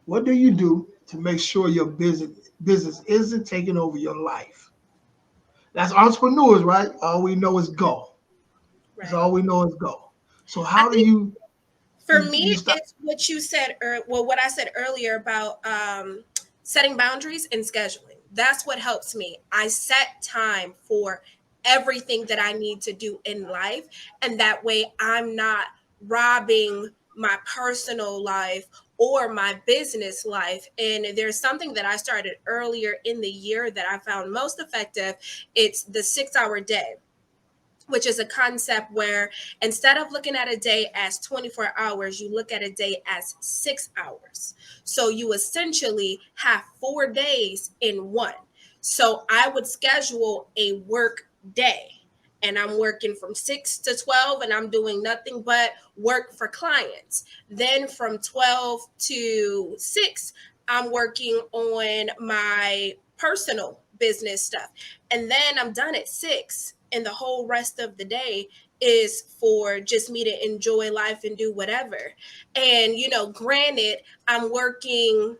What do you do to make sure your business isn't taking over your life? That's entrepreneurs, right? All we know is go. That's Right. all we know is go. So I how do think you for you me, stop? it's what you said, or well, what I said earlier about setting boundaries and scheduling. That's what helps me. I set time for everything that I need to do in life, and that way I'm not robbing my personal life or my business life. And there's something that I started earlier in the year that I found most effective. It's the 6 hour day, which is a concept where instead of looking at a day as 24 hours, you look at a day as 6 hours. So you essentially have 4 days in one. So I would schedule a work day, and I'm working from 6 to 12 and I'm doing nothing but work for clients. Then from 12 to 6, I'm working on my personal business stuff. And then I'm done at 6, and the whole rest of the day is for just me to enjoy life and do whatever. And granted, I'm working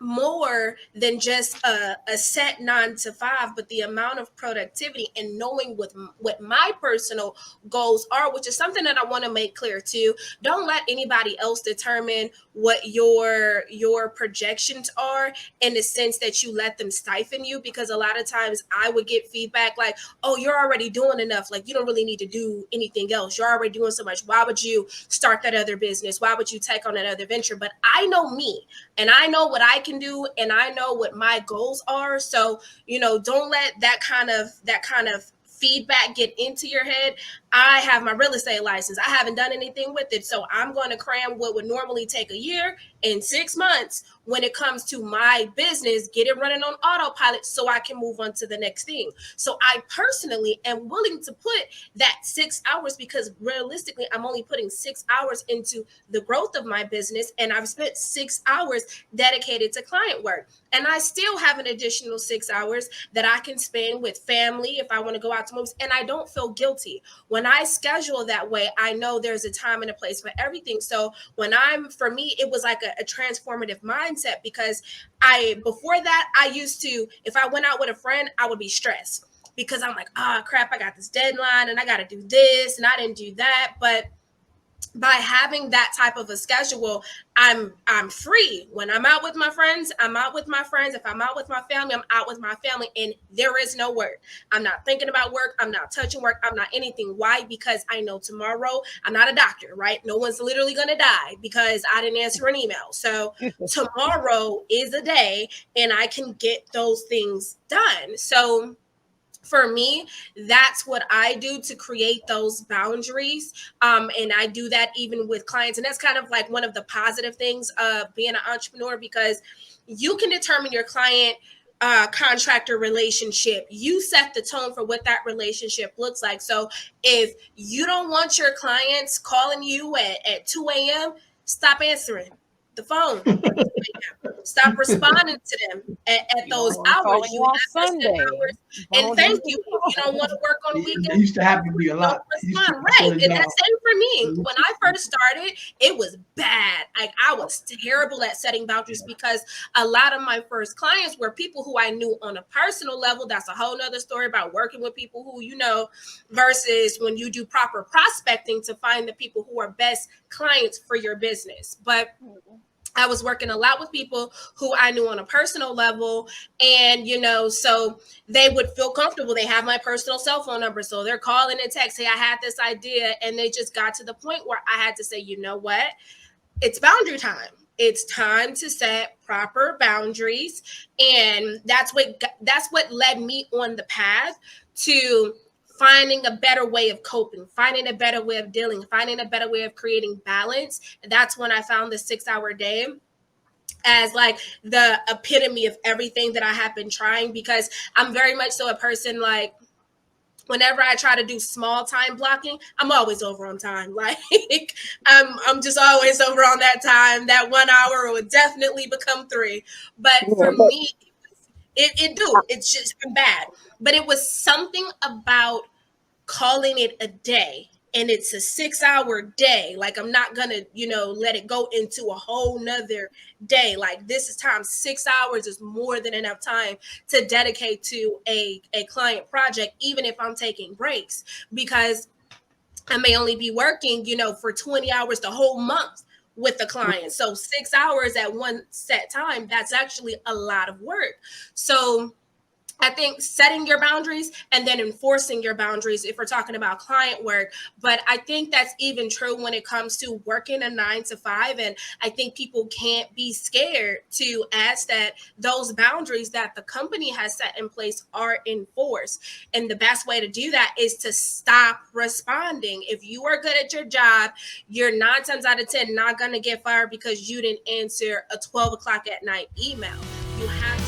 more than just a set 9 to 5, but the amount of productivity and knowing what my personal goals are, which is something that I want to make clear too. Don't let anybody else determine what your projections are, in the sense that you let them stifle you, because a lot of times I would get feedback like, oh, you're already doing enough, like you don't really need to do anything else, you're already doing so much, why would you start that other business, why would you take on that other venture? But I know me, and I know what I can do, and I know what my goals are. So, don't let that kind of feedback get into your head. I have my real estate license. I haven't done anything with it. So I'm going to cram what would normally take a year in 6 months when it comes to my business, get it running on autopilot so I can move on to the next thing. So I personally am willing to put that 6 hours, because realistically, I'm only putting 6 hours into the growth of my business, and I've spent 6 hours dedicated to client work. And I still have an additional 6 hours that I can spend with family if I want to go out to movies, and I don't feel guilty. When I schedule that way, I know there's a time and a place for everything. So for me, it was like a transformative mindset, because before that, I used to, if I went out with a friend, I would be stressed because I'm like, crap, I got this deadline and I got to do this and I didn't do that. But by having that type of a schedule, I'm free. When I'm out with my friends, I'm out with my friends. If I'm out with my family, I'm out with my family, and there is no work. I'm not thinking about work. I'm not touching work. I'm not anything. Why? Because I know tomorrow, I'm not a doctor, right? No one's literally going to die because I didn't answer an email. So tomorrow is a day, and I can get those things done. So for me, that's what I do to create those boundaries. And I do that even with clients. And that's kind of like one of the positive things of being an entrepreneur, because you can determine your client contractor relationship. You set the tone for what that relationship looks like. So if you don't want your clients calling you at 2 a.m., stop answering the phone. Stop responding to them at You don't those want them calling hours. you You on have your set Sunday. hours. And Phone thank doesn't you. If you don't call. want to work on It weekends, used to happen to me a don't lot. I used to respond. shut Right. it And down. that's same for me. When I first started, it was bad. Like I was terrible at setting boundaries, because a lot of my first clients were people who I knew on a personal level. That's a whole nother story about working with people who versus when you do proper prospecting to find the people who are best clients for your business. But I was working a lot with people who I knew on a personal level. And, so they would feel comfortable. They have my personal cell phone number. So they're calling and text, hey, I had this idea. And they just got to the point where I had to say, you know what? It's boundary time. It's time to set proper boundaries. And that's what led me on the path to finding a better way of coping, finding a better way of dealing, finding a better way of creating balance. That's when I found the 6 hour day as like the epitome of everything that I have been trying, because I'm very much so a person like, whenever I try to do small time blocking, I'm always over on time. Like I'm just always over on that time. That 1 hour will definitely become 3. But Yeah, for me, it's just been bad. But it was something about calling it a day and it's a 6-hour day, like I'm not gonna, let it go into a whole nother day. Like this is time. 6 hours is more than enough time to dedicate to a client project, even if I'm taking breaks, because I may only be working, for 20 hours the whole month with the client. So 6 hours at one set time, that's actually a lot of work. So I think setting your boundaries and then enforcing your boundaries if we're talking about client work. But I think that's even true when it comes to working a 9 to 5. And I think people can't be scared to ask that those boundaries that the company has set in place are enforced. And the best way to do that is to stop responding. If you are good at your job, you're 9 times out of 10 not going to get fired because you didn't answer a 12 o'clock at night email. You have